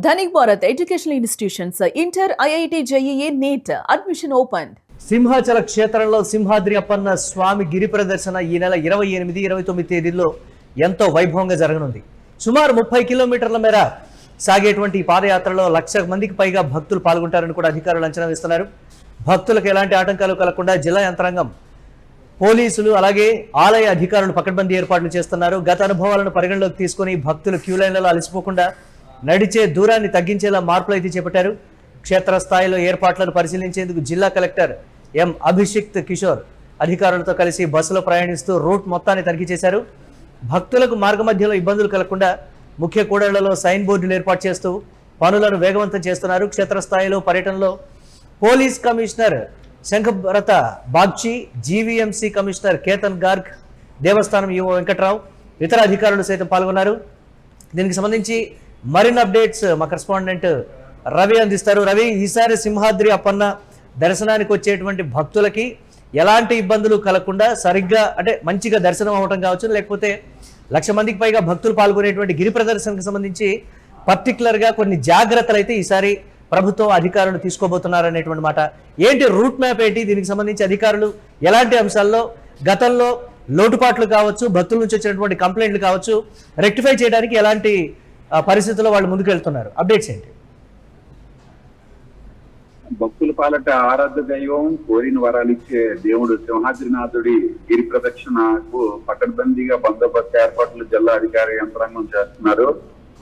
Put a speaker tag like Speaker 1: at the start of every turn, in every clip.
Speaker 1: Dhanik Bharat Educational Institutions, Inter, IIT, JEE, NEET, admission opened.
Speaker 2: Simhachala క్షేత్రంలో సింహాద్రి అప్పన్న స్వామి గిరి ప్రదర్శన ఈ నెల 28, 29 తేదీల్లో ఎంతో వైభవంగా జరగనుంది. సుమారు 30 కిలోమీటర్ల మేర సాగేటువంటి పాదయాత్రలో 1,00,000 మందికి పైగా భక్తులు పాల్గొంటారని కూడా అధికారులు అంచనా వేస్తున్నారు. భక్తులకు ఎలాంటి ఆటంకాలు కలగకుండా జిల్లా యంత్రాంగం, పోలీసులు అలాగే ఆలయ అధికారులు పకడ్బందీ ఏర్పాట్లు చేస్తున్నారు. గత అనుభవాలను పరిగణలోకి తీసుకుని భక్తులు క్యూ లైన్లలో అలసిపోకుండా నడిచే దూరాన్ని తగ్గించేలా మార్పులు అయితే చేపట్టారు. క్షేత్రస్థాయిలో ఏర్పాట్లను పరిశీలించేందుకు జిల్లా కలెక్టర్ ఎం అభిషిక్త్ కిషోర్ అధికారులతో కలిసి బస్సులో ప్రయాణిస్తూ రూట్ మొత్తాన్ని తనిఖీ చేశారు. భక్తులకు మార్గ మధ్యలో ఇబ్బందులు కలగకుండా ముఖ్య కూడళ్లలో సైన్ బోర్డులు ఏర్పాటు చేస్తూ పనులను వేగవంతం చేస్తున్నారు. క్షేత్రస్థాయిలో పర్యటనలో police commissioner Shankhabrata Bagchi, GVMC commissioner Ketan Garg, దేవస్థానం ఈవో వెంకట్రావు, ఇతర అధికారులు సైతం పాల్గొన్నారు. దీనికి సంబంధించి మరిన్ని అప్డేట్స్ మా కరెస్పాండెంట్ రవి అందిస్తారు. రవి, ఈసారి సింహాద్రి అప్పన్న దర్శనానికి వచ్చేటువంటి భక్తులకి ఎలాంటి ఇబ్బందులు కలగకుండా సరిగ్గా అంటే మంచిగా దర్శనం అవ్వటం కావచ్చు, లేకపోతే 1,00,000 మందికి పైగా భక్తులు పాల్గొనేటువంటి గిరి ప్రదర్శనకు సంబంధించి పర్టికులర్గా కొన్ని జాగ్రత్తలు అయితే ఈసారి ప్రభుత్వం అధికారులు తీసుకోబోతున్నారు అనేటువంటి మాట. ఏంటి రూట్ మ్యాప్ ఏంటి? దీనికి సంబంధించి అధికారులు ఎలాంటి అంశాల్లో గతంలో లోటుపాట్లు కావచ్చు, భక్తుల నుంచి వచ్చినటువంటి కంప్లైంట్లు కావచ్చు, రెక్టిఫై చేయడానికి ఎలాంటి పరిస్థితుల్లో వాళ్ళు ముందుకు వెళ్తున్నారు? అప్డేట్స్ ఏంటి?
Speaker 3: భక్తుల పాలట ఆరాధ్య దైవం, కోరిన వరాలు ఇచ్చే దేవుడు సింహాద్రినాథుడి గిరి ప్రదక్షిణకు పకడ్బందీగా బందోబస్తు ఏర్పాట్లు జిల్లా అధికార యంత్రాంగం చేస్తున్నారు.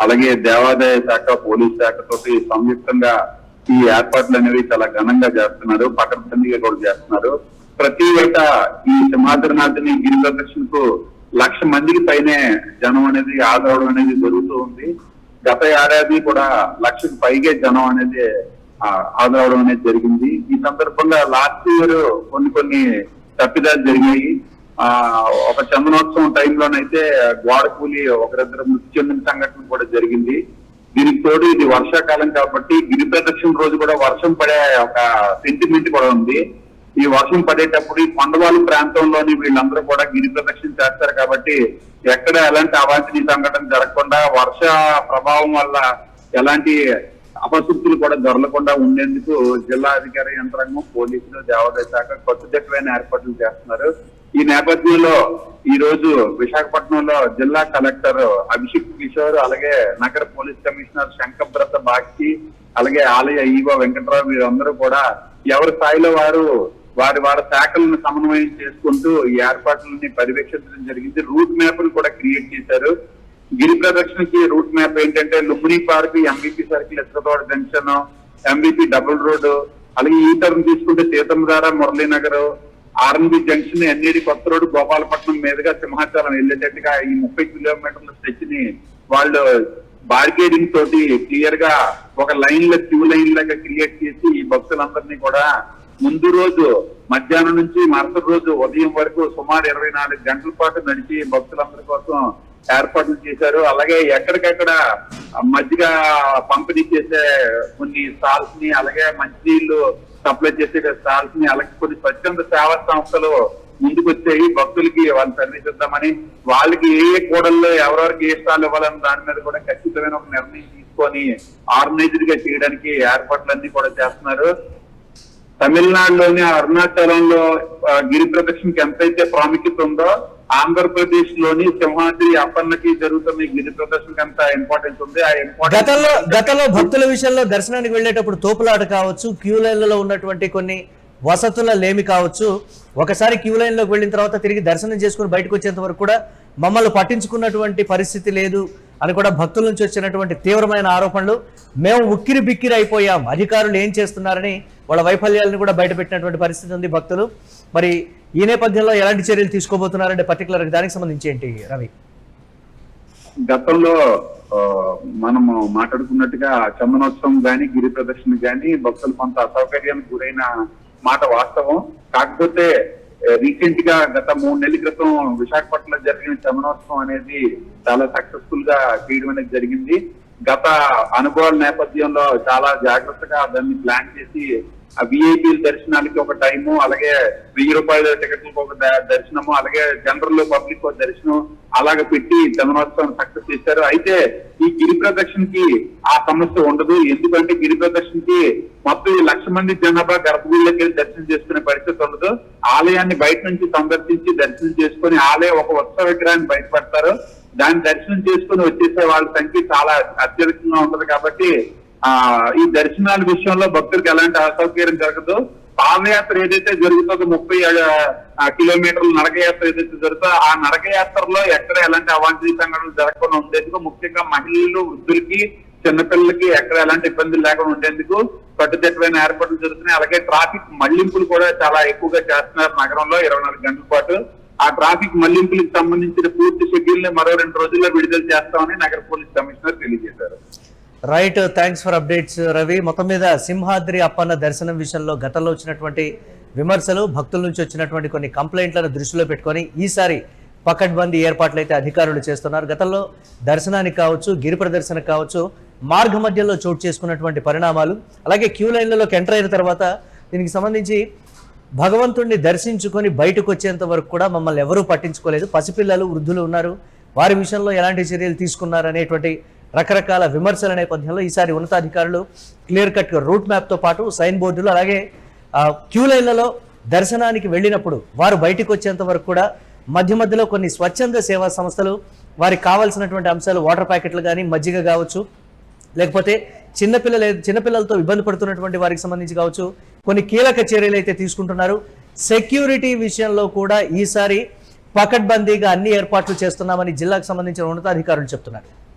Speaker 3: అలాగే దేవాదాయ శాఖ, పోలీస్ శాఖతోటి సంయుక్తంగా ఈ ఏర్పాట్లు అనేవి చాలా ఘనంగా చేస్తున్నారు, పకడ్బందీగా కూడా చేస్తున్నారు. ప్రతి ఏటా ఈ సింహాద్రినాథుని గిరి ప్రదక్షిణకు 1,00,000 మందికి పైనే జనం అనేది ఆదరవడం అనేది జరుగుతూ ఉంది. గత ఏడాది కూడా 1,00,000కి పైగే జనం అనేది ఆదరవడం అనేది జరిగింది. ఈ సందర్భంగా లాస్ట్ ఇయర్ కొన్ని తప్పిదాలు జరిగాయి. ఒక చందనోత్సవం టైంలోనైతే గోడ కూలి ఒకరిద్దరు మృతి చెందిన సంఘటన కూడా జరిగింది. దీనికి తోడు ఇది వర్షాకాలం కాబట్టి గిరి ప్రదక్షిణ రోజు కూడా వర్షం పడే ఒక సెంటిమెంట్ కూడా ఉంది. ఈ వర్షం పడేటప్పుడు ఈ కొండవాళ్ళ ప్రాంతంలోని వీళ్ళందరూ కూడా గిరి ప్రదక్షిణ చేస్తారు కాబట్టి ఎక్కడ ఎలాంటి అవాంఛనీయ సంఘటన జరగకుండా, వర్ష ప్రభావం వల్ల ఎలాంటి అపశృతులు కూడా దొరలకుండా ఉండేందుకు జిల్లా అధికార యంత్రాంగం, పోలీసులు, దేవాదాయ శాఖ కట్టుదిట్టమైన ఏర్పాట్లు చేస్తున్నారు. ఈ నేపథ్యంలో ఈ రోజు విశాఖపట్నంలో జిల్లా కలెక్టర్ అభిషిక్త్ కిషోర్, అలాగే నగర పోలీస్ కమిషనర్ శంఖభరత బాగ్చి, అలాగే ఆలయ ఈవో వెంకట్రావు వీరందరూ కూడా ఎవరి స్థాయిలో వారి శాఖలను సమన్వయం చేసుకుంటూ ఈ ఏర్పాట్లని పర్యవేక్షించడం జరిగింది. రూట్ మ్యాప్ను కూడా క్రియేట్ చేశారు. గిరి ప్రదక్షిణకి రూట్ మ్యాప్ ఏంటంటే Lumbini park, MBP circle, Etrathota junction, MBP double road, అలాగే ఈ టర్న్ తీసుకుంటే Seethammadhara, Muralinagar, RNB junction, NAD కొత్త రోడ్డు, గోపాలపట్నం మీదుగా సింహాచలం వెళ్ళేటట్టుగా ఈ 30 కిలోమీటర్ల స్ట్రెచ్ ని వాళ్ళు బార్గేడింగ్ తోటి క్లియర్ గా ఒక లైన్ లో క్యూ లైన్ లాగా క్రియేట్ చేసి ఈ భక్తులందరినీ కూడా ముందు రోజు మధ్యాహ్నం నుంచి మరుసటి రోజు ఉదయం వరకు సుమారు 24 గంటల పాటు నడిచి భక్తులందరి కోసం ఏర్పాట్లు చేశారు. అలాగే ఎక్కడికెక్కడ మజ్జిగ పంపిణీ చేసే కొన్ని స్టాల్స్ ని, అలాగే మంచినీళ్లు సప్లై చేసే స్టాల్స్ ని, అలాగే కొన్ని స్వచ్ఛంద సేవా సంస్థలు ముందుకు వచ్చాయి. భక్తులకి వాళ్ళు సర్వీస్ ఇద్దామని, వాళ్ళకి ఏ కూడల్లో ఎవరెవరికి ఏ స్టాల్ ఇవ్వాలని దాని మీద కూడా ఖచ్చితమైన ఒక నిర్ణయం తీసుకొని ఆర్గనైజ్డ్ గా చేయడానికి ఏర్పాట్లన్నీ కూడా చేస్తున్నారు. తమిళనాడులోని అరుణాచలంలో గిరి ప్రదక్షిణకి ఎంతైతే ప్రాముఖ్యత ఉందో, ఆంధ్రప్రదేశ్ లోని సింహాద్రి అప్పన్నకి జరుగుతున్న గిరి ప్రదర్శనకి ఎంత ఇంపార్టెన్స్ ఉంది. ఆ
Speaker 2: గతంలో భక్తుల విషయంలో దర్శనానికి వెళ్ళేటప్పుడు తోపులాట కావచ్చు, క్యూ లైన్లలో ఉన్నటువంటి కొన్ని వసతుల లేమి కావచ్చు, ఒకసారి క్యూ లైన్ లోకి వెళ్ళిన తర్వాత తిరిగి దర్శనం చేసుకుని బయటకు వచ్చేంత వరకు కూడా మమ్మల్ని పట్టించుకున్నటువంటి పరిస్థితి లేదు అని కూడా భక్తుల నుంచి వచ్చినటువంటి తీవ్రమైన ఆరోపణలు. మేము ఉక్కిరి బిక్కిరి అయిపోయాం, అధికారులు ఏం చేస్తున్నారని వాళ్ళ వైఫల్యాలను కూడా బయటపెట్టినటువంటి పరిస్థితి ఉంది భక్తులు. మరి ఈ నేపథ్యంలో ఎలాంటి చర్యలు తీసుకోబోతున్నారంటే పర్టికులర్ దానికి సంబంధించి ఏంటి రవి?
Speaker 3: గతంలో మనము మాట్లాడుకున్నట్టుగా చందనోత్సవం గాని, గిరి ప్రదర్శన గాని భక్తులు కొంత అసౌకర్యానికి గురైన మాట వాస్తవం. కాకపోతే రీసెంట్ గా గత 3 నెలల క్రితం విశాఖపట్నంలో జరిగిన చందనోత్సవం అనేది చాలా సక్సెస్ఫుల్ గా చేయడం అనేది జరిగింది. గత అనుభవాల నేపథ్యంలో చాలా జాగ్రత్తగా దాన్ని ప్లాన్ చేసి ఆ విఐపీల దర్శనాలకి ఒక టైము, అలాగే 1000 రూపాయల టికెట్లకు ఒక దర్శనము, అలాగే జనరల్ పబ్లిక్ ఒక దర్శనం అలాగే పెట్టి జన్మోత్సవం సక్సెస్ చేశారు. అయితే ఈ గిరి ప్రదక్షిణకి ఆ సమస్య ఉండదు. ఎందుకంటే గిరి ప్రదక్షిణకి మొత్తం 1,00,000 మంది జనాభా గర్భగుడిలోకి వెళ్ళి దర్శనం చేసుకునే పరిస్థితి ఉండదు. ఆలయాన్ని బయట నుంచి సందర్శించి దర్శనం చేసుకుని ఆలయం ఒక ఉత్సవ విగ్రహాన్ని బయటపడతారు. దాన్ని దర్శనం చేసుకుని వచ్చేసే వాళ్ళ సంఖ్య చాలా అత్యధికంగా ఉంటది. కాబట్టి ఈ దర్శనాల విషయంలో భక్తులకు ఎలాంటి అసౌకర్యం జరగదు. పాదయాత్ర ఏదైతే జరుగుతుందో 30 కిలోమీటర్ల నడకయాత్ర ఏదైతే జరుగుతుందో ఆ నడకయాత్రలో ఎక్కడ ఎలాంటి అవాంఛనీయ సంఘటనలు జరగకుండా ఉండేందుకు, ముఖ్యంగా మహిళలు, వృద్ధులకి, చిన్నపిల్లలకి ఎక్కడ ఎలాంటి ఇబ్బందులు లేకుండా ఉండేందుకు కట్టుదిట్టమైన ఏర్పాట్లు జరుగుతున్నాయి. అలాగే ట్రాఫిక్ మళ్లింపులు కూడా చాలా ఎక్కువగా చేస్తున్నారు నగరంలో 24 గంటల పాటు. ఆ ట్రాఫిక్ మళ్లింపులకు సంబంధించిన పూర్తి షెడ్యూల్ ని మరో 2 రోజుల్లో విడుదల చేస్తామని నగర పోలీస్ కమిషనర్ తెలియజేశారు.
Speaker 2: Right, thanks for updates Ravi. మొత్తం మీద సింహాద్రి అప్పన్న దర్శనం విషయంలో గతంలో వచ్చినటువంటి విమర్శలు, భక్తుల నుంచి వచ్చినటువంటి కొన్ని కంప్లైంట్లను దృష్టిలో పెట్టుకొని ఈసారి పకడ్బందీ ఏర్పాట్లు అయితే అధికారులు చేస్తున్నారు. గతంలో దర్శనానికి కావచ్చు, గిరి ప్రదర్శనకు కావచ్చు, మార్గ మధ్యలో చోటు చేసుకున్నటువంటి పరిణామాలు, అలాగే క్యూ లైన్లలోకి ఎంటర్ అయిన తర్వాత దీనికి సంబంధించి భగవంతుడిని దర్శించుకొని బయటకు వచ్చేంత వరకు కూడా మమ్మల్ని ఎవరూ పట్టించుకోలేదు. పసిపిల్లలు, వృద్ధులు ఉన్నారు, వారి విషయంలో ఎలాంటి చర్యలు తీసుకున్నారు అనేటువంటి రకరకాల విమర్శల నేపథ్యంలో ఈసారి ఉన్నతాధికారులు క్లియర్ కట్ రూట్ మ్యాప్తో పాటు సైన్ బోర్డులు, అలాగే క్యూ లైన్లలో దర్శనానికి వెళ్ళినప్పుడు వారు బయటకు వచ్చేంత వరకు కూడా మధ్య మధ్యలో కొన్ని స్వచ్ఛంద సేవా సంస్థలు వారికి కావాల్సినటువంటి అంశాలు, వాటర్ ప్యాకెట్లు కానీ, మజ్జిగ కావచ్చు, లేకపోతే చిన్నపిల్లలతో ఇబ్బంది పడుతున్నటువంటి వారికి సంబంధించి కావచ్చు, కొన్ని కీలక చర్యలు అయితే తీసుకుంటున్నారు. సెక్యూరిటీ విషయంలో కూడా ఈసారి పకడ్బందీగా అన్ని ఏర్పాట్లు చేస్తున్నామని జిల్లాకు సంబంధించిన ఉన్నతాధికారులు చెప్తున్నారు.